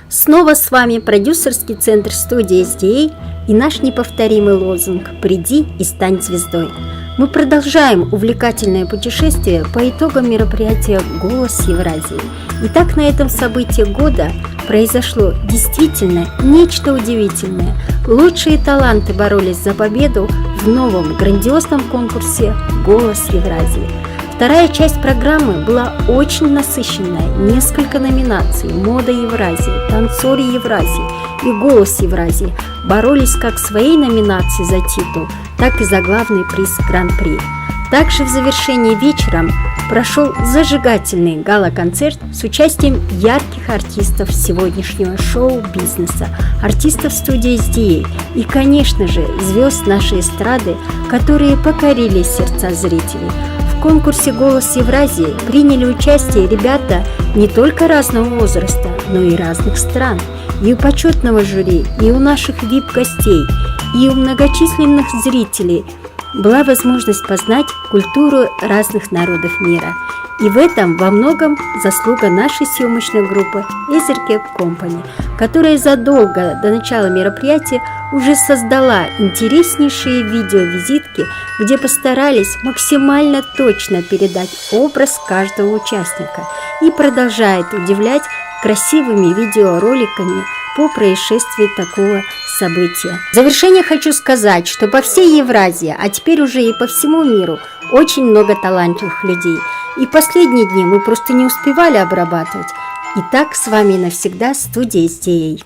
Снова с вами продюсерский центр студии SDA и наш неповторимый лозунг «Приди и стань звездой». Мы продолжаем увлекательное путешествие по итогам мероприятия «Голос Евразии». Итак, на этом событии года произошло действительно нечто удивительное. Лучшие таланты боролись за победу в новом грандиозном конкурсе «Голос Евразии». Вторая часть программы была очень насыщенная. Несколько номинаций: «Мода Евразии», «Танцоры Евразии» и «Голос Евразии» боролись как в своей номинации за титул, так и за главный приз Гран-при. Также в завершении вечером прошел зажигательный гала-концерт с участием ярких артистов сегодняшнего шоу-бизнеса, артистов студии SDA и, конечно же, звезд нашей эстрады, которые покорили сердца зрителей. В конкурсе «Голос Евразии» приняли участие ребята не только разного возраста, но и разных стран. И у почетного жюри, и у наших VIP-гостей, и у многочисленных зрителей была возможность познать культуру разных народов мира. И в этом во многом заслуга нашей съемочной группы Ethercap Company, которая задолго до начала мероприятия уже создала интереснейшие видеовизитки, где постарались максимально точно передать образ каждого участника и продолжает удивлять красивыми видеороликами по происшествии такого события. В завершение хочу сказать, что по всей Евразии, а теперь уже и по всему миру, очень много талантливых людей. И последние дни мы просто не успевали обрабатывать. Итак, с вами навсегда студия SDA.